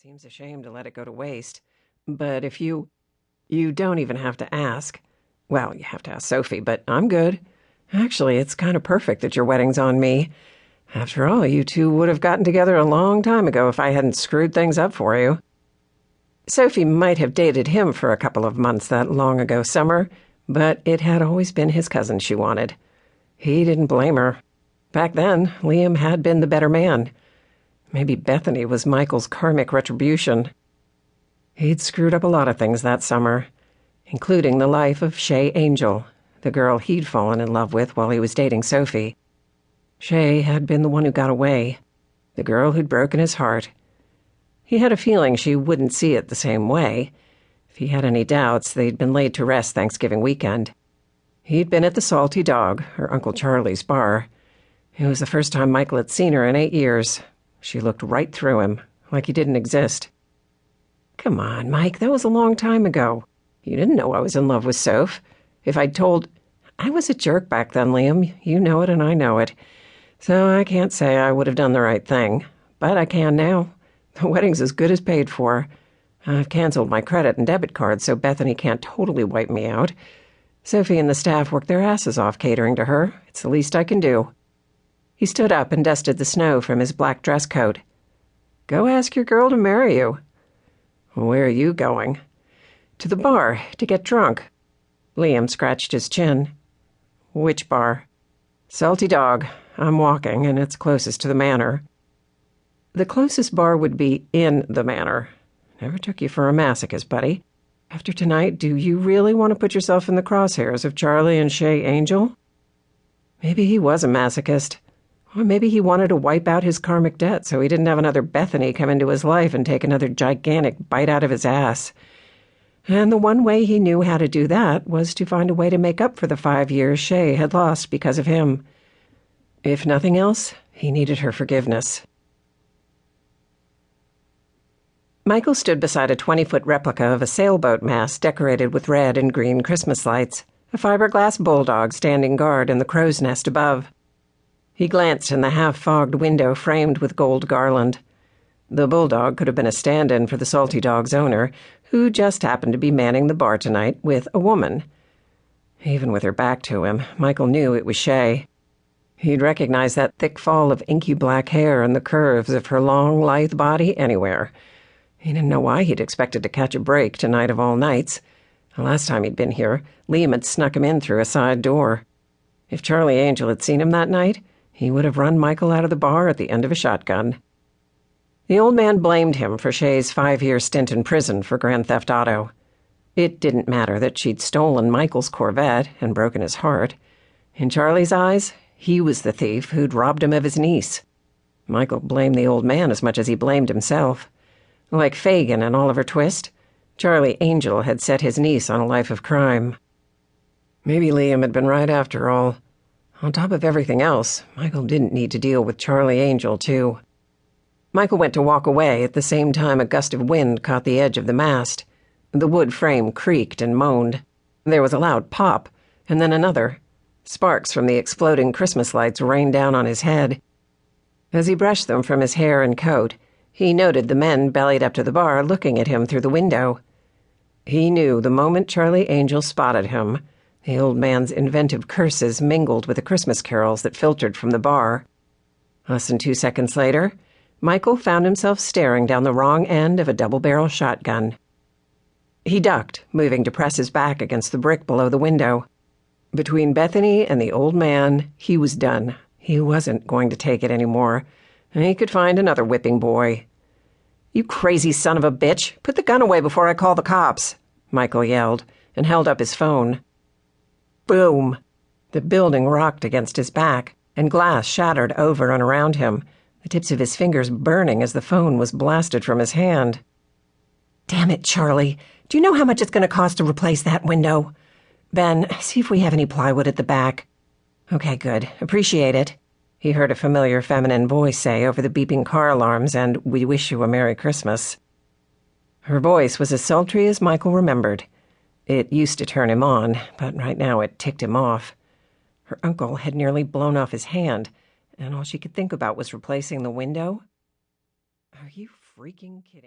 Seems a shame to let it go to waste. But if you don't even have to ask. Well, you have to ask Sophie, but I'm good. Actually, it's kind of perfect that your wedding's on me. After all, you two would have gotten together a long time ago if I hadn't screwed things up for you. Sophie might have dated him for a couple of months that long ago summer, but it had always been his cousin she wanted. He didn't blame her. Back then, Liam had been the better man. Maybe Bethany was Michael's karmic retribution. He'd screwed up a lot of things that summer, including the life of Shay Angel, the girl he'd fallen in love with while he was dating Sophie. Shay had been the one who got away, the girl who'd broken his heart. He had a feeling she wouldn't see it the same way. If he had any doubts, they'd been laid to rest Thanksgiving weekend. He'd been at the Salty Dog, her Uncle Charlie's bar. It was the first time Michael had seen her in 8 years. She looked right through him, like he didn't exist. Come on, Mike, that was a long time ago. You didn't know I was in love with Soph. If I'd told... I was a jerk back then, Liam. You know it and I know it. So I can't say I would have done the right thing. But I can now. The wedding's as good as paid for. I've canceled my credit and debit cards so Bethany can't totally wipe me out. Sophie and the staff work their asses off catering to her. It's the least I can do. He stood up and dusted the snow from his black dress coat. Go ask your girl to marry you. Where are you going? To the bar, to get drunk. Liam scratched his chin. Which bar? Salty Dog. I'm walking, and it's closest to the manor. The closest bar would be in the manor. Never took you for a masochist, buddy. After tonight, do you really want to put yourself in the crosshairs of Charlie and Shay Angel? Maybe he was a masochist. Or maybe he wanted to wipe out his karmic debt so he didn't have another Bethany come into his life and take another gigantic bite out of his ass. And the one way he knew how to do that was to find a way to make up for the 5 years Shay had lost because of him. If nothing else, he needed her forgiveness. Michael stood beside a 20-foot replica of a sailboat mast decorated with red and green Christmas lights, a fiberglass bulldog standing guard in the crow's nest above. He glanced in the half-fogged window framed with gold garland. The bulldog could have been a stand-in for the Salty Dog's owner, who just happened to be manning the bar tonight with a woman. Even with her back to him, Michael knew it was Shay. He'd recognize that thick fall of inky black hair and the curves of her long, lithe body anywhere. He didn't know why he'd expected to catch a break tonight of all nights. The last time he'd been here, Liam had snuck him in through a side door. If Charlie Angel had seen him that night, he would have run Michael out of the bar at the end of a shotgun. The old man blamed him for Shay's 5-year stint in prison for grand theft auto. It didn't matter that she'd stolen Michael's Corvette and broken his heart. In Charlie's eyes, he was the thief who'd robbed him of his niece. Michael blamed the old man as much as he blamed himself. Like Fagin and Oliver Twist, Charlie Angel had set his niece on a life of crime. Maybe Liam had been right after all. On top of everything else, Michael didn't need to deal with Charlie Angel, too. Michael went to walk away at the same time a gust of wind caught the edge of the mast. The wood frame creaked and moaned. There was a loud pop, and then another. Sparks from the exploding Christmas lights rained down on his head. As he brushed them from his hair and coat, he noted the men bellied up to the bar looking at him through the window. He knew the moment Charlie Angel spotted him, the old man's inventive curses mingled with the Christmas carols that filtered from the bar. Less than 2 seconds later, Michael found himself staring down the wrong end of a double-barrel shotgun. He ducked, moving to press his back against the brick below the window. Between Bethany and the old man, he was done. He wasn't going to take it anymore. He could find another whipping boy. "You crazy son of a bitch! Put the gun away before I call the cops!" Michael yelled, and held up his phone. Boom! The building rocked against his back, and glass shattered over and around him, the tips of his fingers burning as the phone was blasted from his hand. "Damn it, Charlie! Do you know how much it's going to cost to replace that window? Ben, see if we have any plywood at the back." "Okay, good. Appreciate it," he heard a familiar feminine voice say over the beeping car alarms and "We wish you a Merry Christmas." Her voice was as sultry as Michael remembered. It used to turn him on, but right now it ticked him off. Her uncle had nearly blown off his hand, and all she could think about was replacing the window. Are you freaking kidding?